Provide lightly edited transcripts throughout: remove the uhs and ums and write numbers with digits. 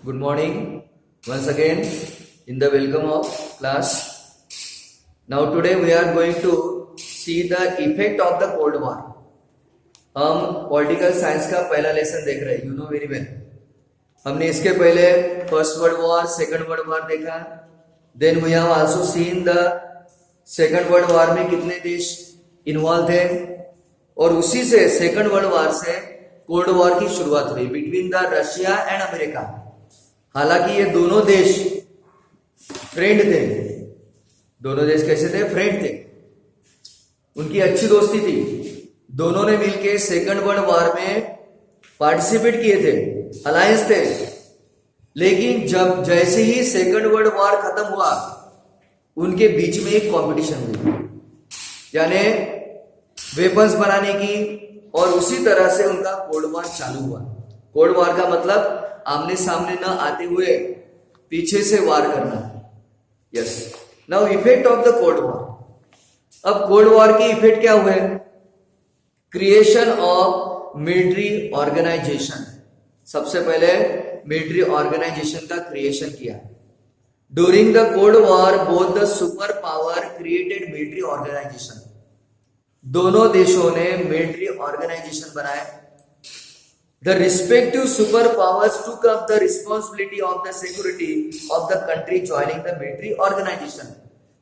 Good morning once again in the welcome of class. Now today we are going to see the effect of the Cold War. हम political science का पहला lesson देख रहे हैं, you know very well. हमने इसके पहले first world war, second world war देखा. Then we have also seen the second world war में कितने देश इन्वॉल्व थे, और उसी से सेकंड वर्ल्ड वॉर से कोल्ड वॉर की शुरुआत हुई between the Russia and America. हालांकि ये दोनों देश फ्रेंड थे. दोनों देश कैसे थे? फ्रेंड थे. उनकी अच्छी दोस्ती थी. दोनों ने मिलकर सेकंड वर्ल्ड वॉर में पार्टिसिपेट किए थे, अलायंस थे. लेकिन जब जैसे ही सेकंड वर्ल्ड वॉर खत्म हुआ, उनके बीच में एक कंपटीशन हुई, यानी वेपन्स बनाने की, और उसी तरह से उनका कोल्ड वॉर चालू हुआ. कोल्ड वॉर का मतलब आमने सामने न आते हुए पीछे से वार करना. Yes. Now effect of the cold war. अब कोल्ड वॉर के इफेक्ट क्या हुए? Creation of military organisation. सबसे पहले मिलिट्री ऑर्गेनाइजेशन का क्रिएशन किया. During the cold war both the super power created military organisation. दोनों देशों ने मिलिट्री ऑर्गेनाइजेशन बनाए. The respective superpowers took up the responsibility of the security of the country joining the military organization.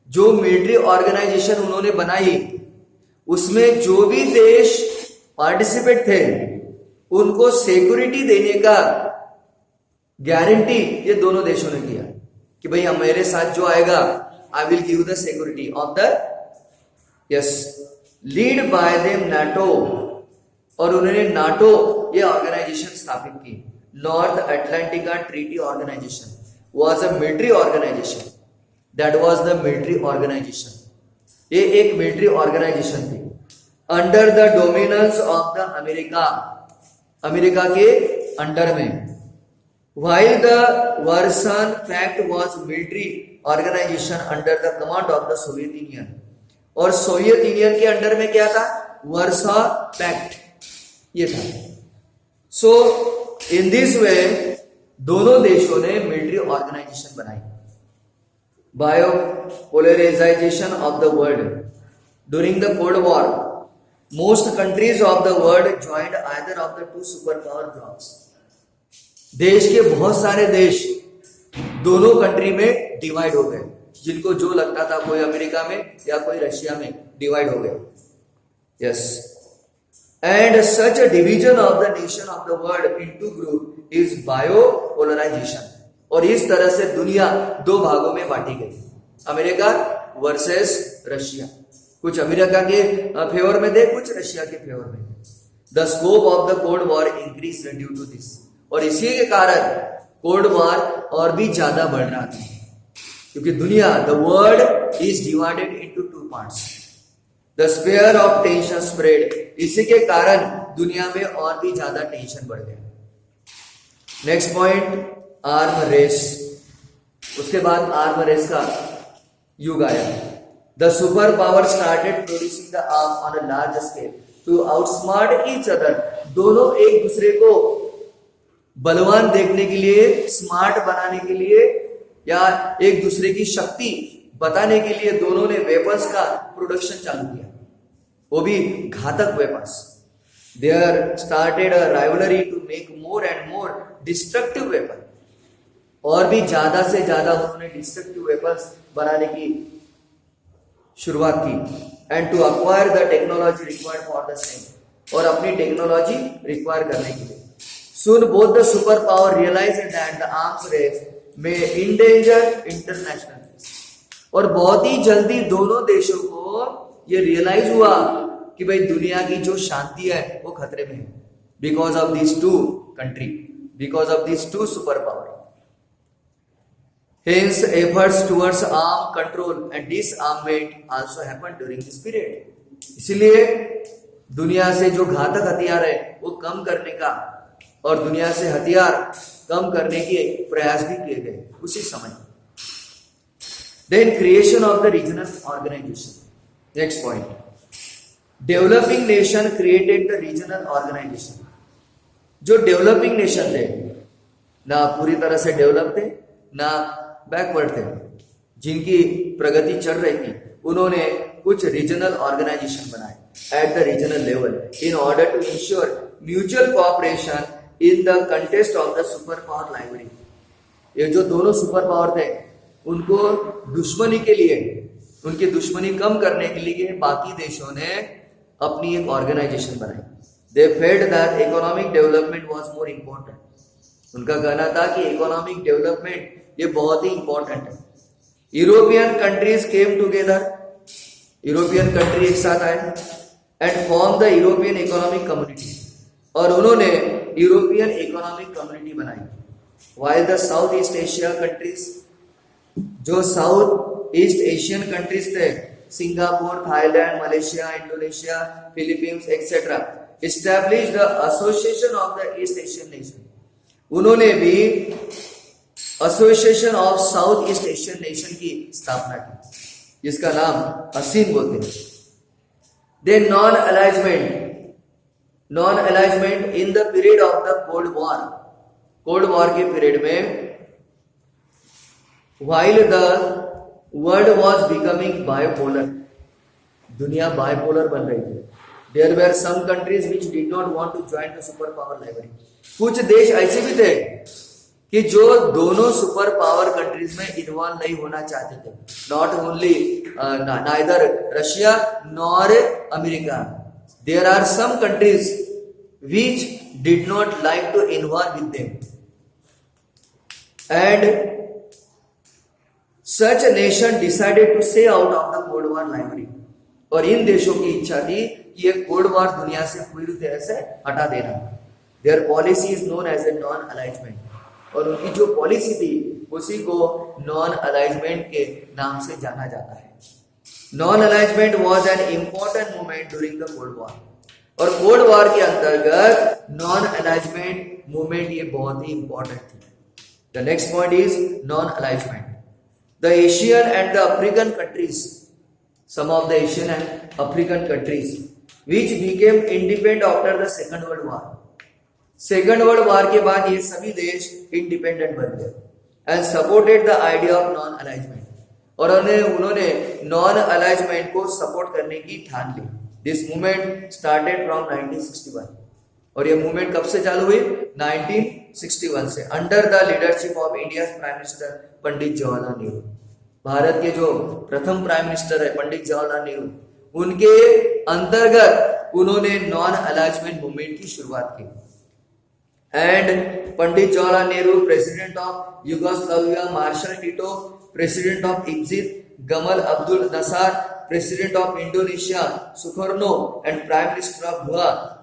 जो military organisation उन्होंने बनाई, उसमें जो भी देश पार्टिसिपेट थे, उनको सिक्योरिटी देने का गारंटी ये दोनों देशों ने किया कि भाई हम मेरे साथ जो आएगा, I will give the security of the yes lead by them NATO. और उन्होंने नाटो ये ऑर्गेनाइजेशन स्थापित की. North Atlantica treaty organisation was a military organisation. That was the military organisation. ये एक मिलिट्री ऑर्गेनाइजेशन थी under the dominance of the America. America के under में. While the Warsaw pact was military organisation under the command of the Soviet Union. और Soviet Union के under में क्या था? वर्सा पैक्ट ये था. सो इन दिस वे दोनों देशों ने मिलिट्री ऑर्गेनाइजेशन बनाई. Bipolarisation of the world. During the cold war most countries of the world joined either of the two super power blocs. देश के बहुत सारे देश दोनों कंट्री में डिवाइड हो गए. जिनको जो लगता था, कोई अमेरिका में या कोई रशिया में डिवाइड हो गए. Yes. And such a division of the nation of the world into group is biopolarization. और इस तरह से दुनिया दो भागों में बांटी गई. America versus Russia. कुछ अमेरिका के फेवर में थे, कुछ रशिया के फेवर में. The scope of the cold war increase due to this. और इसी के कारण कोल्ड वॉर और भी ज्यादा बढ़ रहा था, क्योंकि दुनिया, the world is divided into two parts. The sphere of tension spread. इसी के कारण दुनिया में और भी ज्यादा टेंशन बढ़ गया. Next point, arm race. उसके बाद आर्म रेस का युग आया. The super power started producing the arm on a large scale to outsmart each other. दोनों एक दूसरे को बलवान देखने के लिए, स्मार्ट बनाने के लिए, या एक दूसरे की शक्ति बताने के लिए दोनों ने वेपन्स का प्रोडक्शन चालू किया, वो भी घातक weapons. There started a rivalry to make more and more destructive weapon. और भी ज्यादा से ज्यादा उन्होंने डिस्ट्रक्टिव वेपन्स बनाने की शुरुआत की. And to acquire the technology required for the same. और अपनी टेक्नोलॉजी रिक्वायर करने के लिए. Soon both the super power realised that the arms race may endanger international. और बहुत ही जल्दी दोनों देशों को ये रियलाइज हुआ कि भाई दुनिया की जो शांति है वो खतरे में है, because of this two country, because of this two super power. Hence efforts towards arm control and disarmament also happened during this period. इसलिए दुनिया से जो घातक हथियार है वो कम करने का, और दुनिया से हथियार कम करने के प्रयास भी किए गए उसी समय. Then creation of the regional organization. Next point. Developing nation created the regional organization. जो डेवलपिंग नेशन थे, ना पूरी तरह से डेवलप थे ना बैकवर्ड थे, जिनकी प्रगति चल रही थी, उन्होंने कुछ रीजनल ऑर्गेनाइजेशन बनाए at the regional level in order to ensure mutual cooperation in the contest of the super power library. ये जो दोनों सुपर पावर थे, उनको दुश्मनी के लिए, उनकी दुश्मनी कम करने के लिए बाकी देशों ने अपनी एक ऑर्गेनाइजेशन बनाई। They felt that economic development was more important. उनका कहना था कि इकोनॉमिक डेवलपमेंट ये बहुत ही इंपॉर्टेंट है। European countries came together, European country एक साथ आए and form the European economic community, और उन्होंने यूरोपियन इकोनॉमिक कम्युनिटी बनाई। While the south east Asia countries, जो साउथ ईस्ट एशियन कंट्रीज थे, Singapore, Thailand, Malaysia, Indonesia, Philippines etcetera, established the association of the east Asian nation. उन्होंने भी Association of South East Asian Nation की स्थापना की, जिसका नाम असीन बोलते हैं। They non alignment in the period of the cold war, cold war के पीरियड में, while the world was becoming bipolar, दुनिया बाइपोलर बन रही थी। There were some countries which did not want to join the superpower library. कुछ देश ऐसे भी थे कि जो दोनों सुपर पावर कंट्रीज में इन्वॉल्व नहीं होना चाहते थे। Not only neither Russia nor America, there are some countries which did not like to involve with them, and such a nation decided to stay out of the Cold War library. और इन देशों की इच्छा थी कि ये cold war दुनिया से पूरी तरह से हटा देना। Their policy is known as a non-alignment, और उनकी जो पॉलिसी थी उसी को नॉन अलाइजमेंट के नाम से जाना जाता है। Non alignment was an important movement during the cold war, और कोल्ड वॉर के अंतर्गत नॉन अलाइजमेंट मूवमेंट ये बहुत ही इंपॉर्टेंट थी। The next point is non alignment. The Asian and the African countries, some of the Asian and African countries, which became independent after the Second World War. Second World War के बाद ये सभी देश independent बन गए and supported the idea of non-alignment, और उन्होंने non alignment को सपोर्ट करने की ठान ली। This movement started from 1961, और ये मूवमेंट कब से चालू हुई? 1961 से, under the leadership of India's prime minister Pandit Jawaharlal Nehru. Bharat के जो प्रथम प्राइम मिनिस्टर है पंडित जवाहरलाल नेहरू, उनके अंतर्गत उन्होंने नॉन अलाइजमेंट मूवमेंट की शुरुआत की। And Pandit Jawaharlal Nehru, president of Yugoslavia Marshal Tito, president of Egypt Gamal Abdel Nasser, president of Indonesia Sukarno, and prime minister of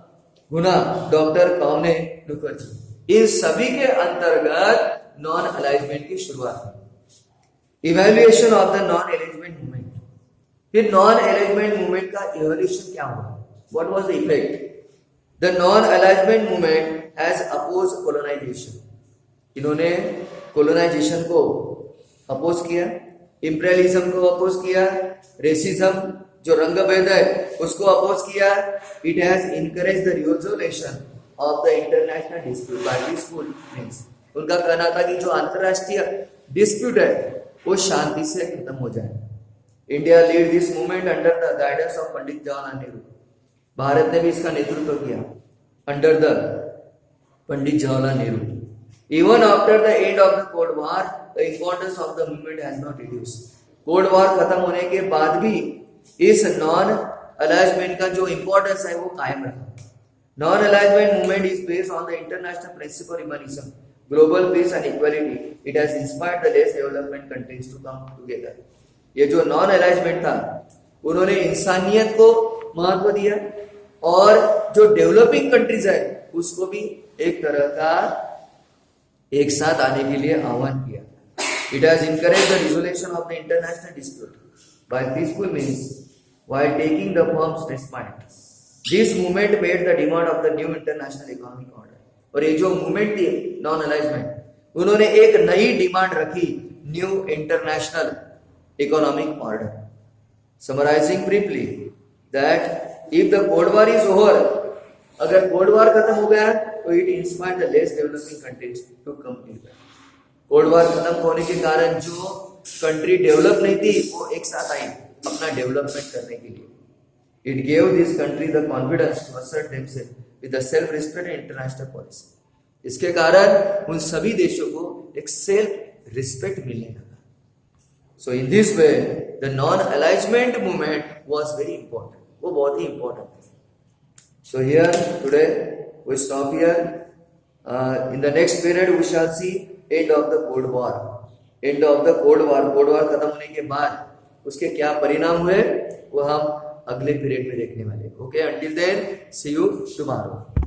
Ghana doctor Kwame Nkrumah, इन सभी के अंतर्गत नॉन अलाइजमेंट की शुरुआत हुई। Evaluation of the non alignment movement. फिर non alignment movement का evaluation क्या हुआ? What was the effect? The non alignment movement has oppose colonisation. इन्होंने कोलोनाइजेशन को अपोज किया, इंपीरियलिज्म को अपोज किया, रेसिज्म जो रंग भेद है उसको अपोज किया। It has encourage the resolution of the international dispute by peaceful means. उनका कहना था कि जो अंतरराष्ट्रीय डिस्प्यूट है वो शांति से खत्म हो जाए। India lead this movement under the guidance of Pandit Jawaharlal Nehru. Bharat ने भी इसका नेतृत्व किया under the Pandit Jawaharlal Nehru. Even after the end of the cold war the importance of the movement has not reduced. Cold war खत्म होने के बाद भी इस नॉन अलाइजमेंट का जो इंपॉर्टेंस है वो कायम रहा। Non alignment movement is based on the international principle humanism, global peace and equality. It has inspired the less development countries to come together. ये जो नॉन अलाइजमेंट था उन्होंने इंसानियत को महत्व दिया और जो डेवलपिंग कंट्रीज है उसको भी एक तरह का एक साथ आने के लिए आह्वान किया। It has encourage the resolution of the international dispute by peaceful means while taking the firm's respite. This movement made the demand of the new international economic order. और ये जो मूवमेंट थी नॉन अलाइजमेंट, उन्होंने एक नई demand रखी, new international economic order. Summarising briefly that if the cold war is over, अगर cold war खत्म हो गया तो it inspired the less developing countries to come together. Cold war खत्म होने के कारण जो कंट्री डेवलप नहीं थी वो एक साथ आई अपना डेवलपमेंट करने के लिए। It gave this country the confidence to assert themselves with the self respect and international policy. इसके कारण उन सभी देशों को एक सेल्फ रिस्पेक्ट मिलने लगा। So in this way the non alignment movement was very important, वो बहुत ही इंपॉर्टेंट है। So here today we stop here. In the next period we shall see end of the cold war. End of the cold war, cold war खत्म होने के बाद उसके क्या परिणाम हुए वो हम अगले पीरियड में देखने वाले। Okay, until then see you tomorrow.